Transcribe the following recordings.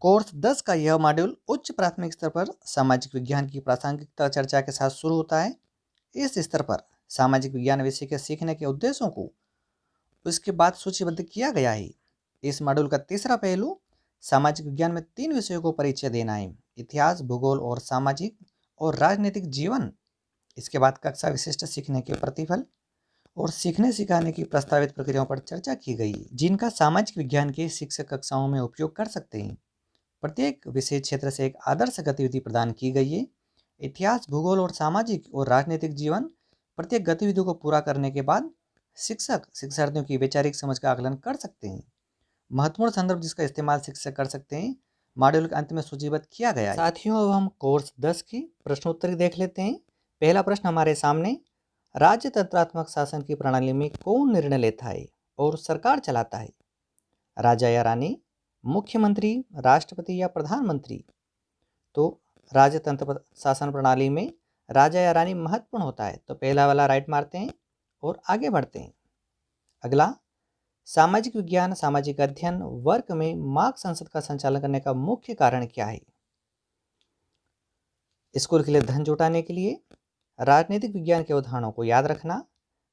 Course 10 का यह module उच्च प्राथमिक स्तर पर सामाजिक विज्ञान की प्रासंगिकता चर्चा के साथ शुरू होता है। इस स्तर पर सामाजिक विज्ञान विषय के सीखने के उद्देश्यों को उसके बाद सूचीबद्ध किया गया है। इस मॉड्यूल का तीसरा पहलू सामाजिक विज्ञान में 3 विषयों को परिचय देना है: इतिहास, भूगोल और सामाजिक और राजनीतिक जीवन। इसके बाद कक्षा विशिष्ट सीखने के प्रतिफल और सीखने सिखाने की प्रस्तावित प्रक्रियाओं पर चर्चा की गई, जिनका सामाजिक विज्ञान के शिक्षक कक्षाओं में उपयोग कर सकते हैं। प्रत्येक विषय क्षेत्र से एक आदर्श गतिविधि प्रदान की गई है। इतिहास, भूगोल और सामाजिक और राजनीतिक जीवन प्रत्येक गतिविधियों को पूरा करने के बाद शिक्षक शिक्षार्थियों की वैचारिक समझ का आकलन कर सकते हैं। महत्वपूर्ण संदर्भ जिसका इस्तेमाल शिक्षक कर सकते हैं मॉड्यूल के अंत में सूचीबद्ध किया गया है। साथियों, अब हम कोर्स 10 की प्रश्नोत्तरी देख लेते हैं। पहला प्रश्न हमारे सामने, राज्य तंत्रात्मक शासन की प्रणाली में कौन निर्णय लेता है और सरकार चलाता है? राजा या रानी, मुख्यमंत्री, राष्ट्रपति या प्रधानमंत्री? तो राज्य तंत्र शासन प्रणाली में राजा या रानी महत्वपूर्ण होता है, तो पहला वाला राइट मारते हैं और आगे बढ़ते हैं। अगला, सामाजिक विज्ञान सामाजिक अध्ययन वर्ग में मार्क्स संसद का संचालन करने का मुख्य कारण क्या है? स्कूल के लिए धन जुटाने के लिए, राजनीतिक विज्ञान के उदाहरणों को याद रखना,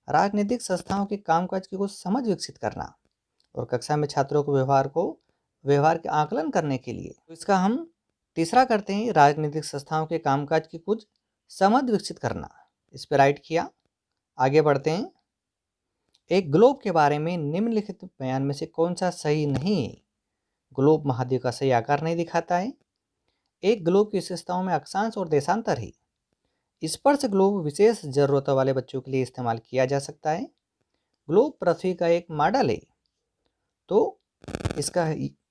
राजनीतिक संस्थाओं के कामकाज की कुछ समझ विकसित करना और कक्षा में छात्रों को व्यवहार के आकलन करने के लिए। तो इसका हम तीसरा करते हैं, राजनीतिक संस्थाओं के कामकाज की कुछ समझ विकसित करना। इस पर राइट किया। आगे बढ़ते हैं। एक ग्लोब के बारे में निम्नलिखित बयान में से कौन सा सही नहीं है? ग्लोब महाद्वीप का सही आकार नहीं दिखाता है। एक ग्लोब की विशेषताओं में अक्षांश और देशांतर है। स्पर्श ग्लोब विशेष जरूरतों वाले बच्चों के लिए इस्तेमाल किया जा सकता है। ग्लोब पृथ्वी का एक मॉडल है, तो इसका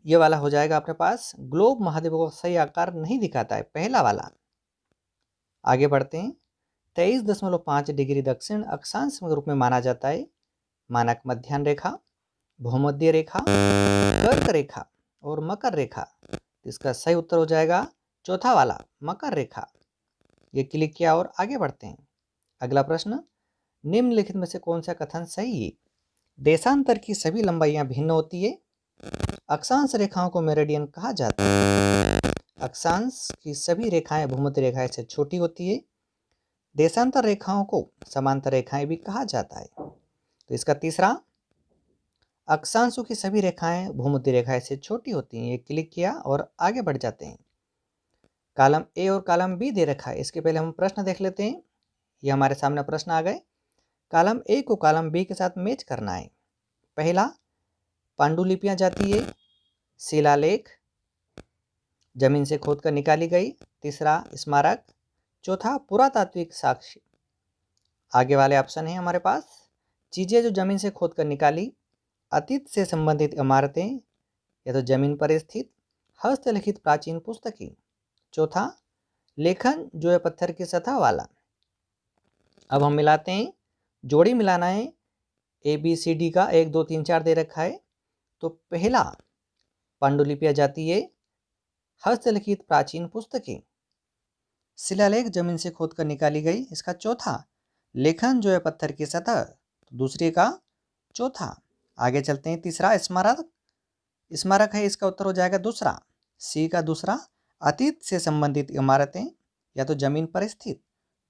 ये वाला हो जाएगा अपने पास। ग्लोब महाद्वीप को सही आकार नहीं दिखाता है, पहला वाला। आगे बढ़ते हैं। 23.5 डिग्री दक्षिण अक्षांश के रूप में माना जाता है। मानक मध्याह्न रेखा, भूमध्य रेखा, कर्क रेखा और मकर रेखा। इसका सही उत्तर हो जाएगा चौथा वाला, मकर रेखा। ये क्लिक किया और आगे बढ़ते हैं। अगला प्रश्न, निम्नलिखित में से कौन सा कथन सही है? देशांतर की सभी लंबाइयां भिन्न होती है। अक्षांश रेखाओं को मेरिडियन कहा जाता है। अक्षांश की सभी रेखाएं भूमध्य रेखाएं से छोटी होती है। देशांतर रेखाओं को समांतर रेखाएं भी कहा जाता है। तो इसका तीसरा, अक्षांशों की सभी रेखाएं भूमध्य रेखाएं से छोटी होती हैं। ये क्लिक किया और आगे बढ़ जाते हैं। कॉलम ए और कॉलम बी दे रखा है। इसके पहले हम प्रश्न देख लेते हैं। ये हमारे सामने प्रश्न आ गए। कॉलम ए को कॉलम बी के साथ मैच करना है। पहला, पांडुलिपियां जाती है। शिलालेख, जमीन से खोदकर निकाली गई। तीसरा, स्मारक। चौथा, पुरातात्विक साक्ष्य। आगे वाले ऑप्शन है हमारे पास, चीजें जो जमीन से खोदकर निकाली, अतीत से संबंधित इमारतें या तो जमीन पर स्थित हस्तलिखित प्राचीन पुस्तकें। चौथा, लेखन जो है पत्थर की सतह वाला। अब हम मिलाते हैं, जोड़ी मिलाना है। ABCD का 1 2 3 4 दे रखा है। तो पहला, पांडुलिपियां जाती है, हस्तलिखित प्राचीन पुस्तकें। शिलालेख जमीन से खोदकर निकाली गई, इसका चौथा। लेखन जो है पत्थर की सतह, तो दूसरे का चौथा। आगे चलते हैं। तीसरा, स्मारक। स्मारक है, इसका उत्तर हो जाएगा दूसरा, सी का दूसरा। अतीत से संबंधित इमारतें या तो जमीन पर स्थित।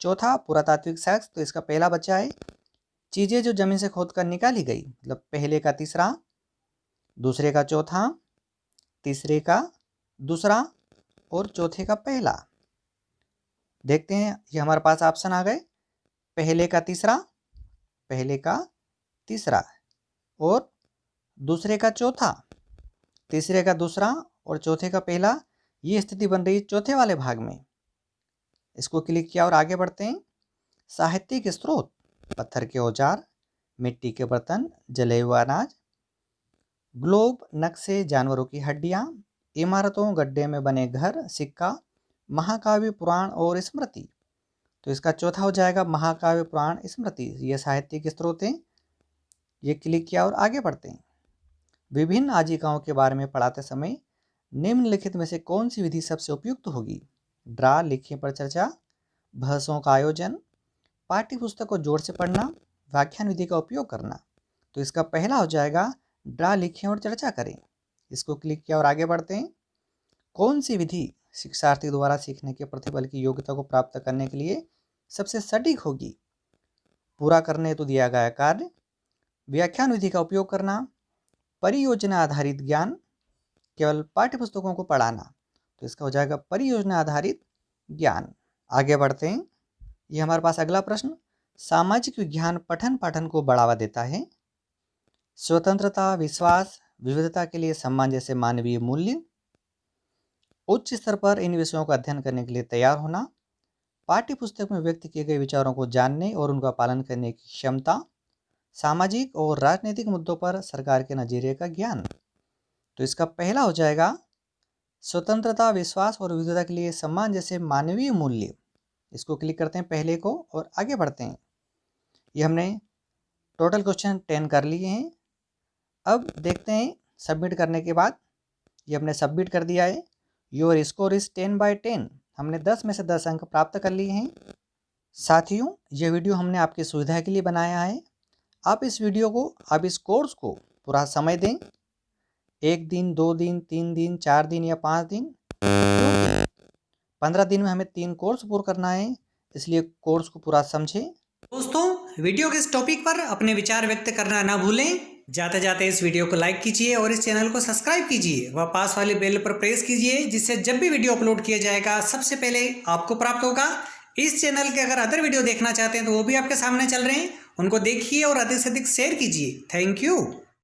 चौथा, पुरातात्विक साक्ष्य, तो इसका पहला बच्चा है। चीजें जो जमीन से खोदकर निकाली गई, मतलब पहले का तीसरा, दूसरे का चौथा, तीसरे का दूसरा और चौथे का पहला। देखते हैं, ये हमारे पास ऑप्शन आ गए। पहले का तीसरा, पहले का तीसरा और दूसरे का चौथा, तीसरे का दूसरा और चौथे का पहला। ये स्थिति बन रही है चौथे वाले भाग में। इसको क्लिक किया और आगे बढ़ते हैं। साहित्यिक स्रोत, पत्थर के औजार, मिट्टी के बर्तन, जले हुए अनाज, ग्लोब, नक्शे, जानवरों की हड्डियां, इमारतों, गड्ढे में बने घर, सिक्का, महाकाव्य, पुराण और स्मृति। तो इसका चौथा हो जाएगा महाकाव्य, पुराण, स्मृति। ये साहित्यिक स्रोत हैं। ये क्लिक किया और आगे बढ़ते हैं। विभिन्न आजीविकाओं के बारे में पढ़ाते समय निम्नलिखित में से कौन सी विधि सबसे उपयुक्त होगी? ड्रा, लिखिए पर चर्चा, बहसों का आयोजन, पाठ्य पुस्तक को जोर से पढ़ना, व्याख्यान विधि का उपयोग करना। तो इसका पहला हो जाएगा ड्रा, लिखें और चर्चा करें। इसको क्लिक किया और आगे बढ़ते हैं। कौन सी विधि शिक्षार्थी द्वारा सीखने के प्रतिफल की योग्यता को प्राप्त करने के लिए सबसे सटीक होगी? पूरा करने हेतु दिया गया कार्य, व्याख्यान विधि का उपयोग करना, परियोजना आधारित ज्ञान, केवल पाठ्य पुस्तकों को पढ़ाना। तो इसका हो जाएगा परियोजना आधारित ज्ञान। आगे बढ़ते हैं। ये हमारे पास अगला प्रश्न, सामाजिक विज्ञान पठन पाठन को बढ़ावा देता है। स्वतंत्रता, विश्वास, विविधता के लिए सम्मान जैसे मानवीय मूल्य, उच्च स्तर पर इन विषयों का अध्ययन करने के लिए तैयार होना, पाठ्य पुस्तक में व्यक्त किए गए विचारों को जानने और उनका पालन करने की क्षमता, सामाजिक और राजनीतिक मुद्दों पर सरकार के नजरिए का ज्ञान। तो इसका पहला हो जाएगा स्वतंत्रता, विश्वास और विविधता के लिए सम्मान जैसे मानवीय मूल्य। इसको क्लिक करते हैं पहले को और आगे बढ़ते हैं। ये हमने टोटल क्वेश्चन 10 कर लिए हैं। अब देखते हैं सबमिट करने के बाद, ये हमने सबमिट कर दिया है। Your score is 10/10। हमने 10 में से 10 अंक प्राप्त कर लिए हैं। साथियों, यह वीडियो हमने आपकी सुविधा के लिए बनाया है। आप इस कोर्स को पूरा समय दें, 1 दिन, 2 दिन, 3 दिन, 4 दिन या 5 दिन, क्योंकि 15 दिन में हमें 3 कोर्स पूरा करना है, इसलिए कोर्स को पूरा समझें। दोस्तों, वीडियो के इस टॉपिक पर अपने विचार व्यक्त करना ना भूलें। जाते जाते इस वीडियो को लाइक कीजिए और इस चैनल को सब्सक्राइब कीजिए व पास वाले बेल पर प्रेस कीजिए, जिससे जब भी वीडियो अपलोड किया जाएगा सबसे पहले आपको प्राप्त होगा। इस चैनल के अगर अदर वीडियो देखना चाहते हैं तो वो भी आपके सामने चल रहे हैं, उनको देखिए और अधिक से अधिक शेयर कीजिए। Thank you.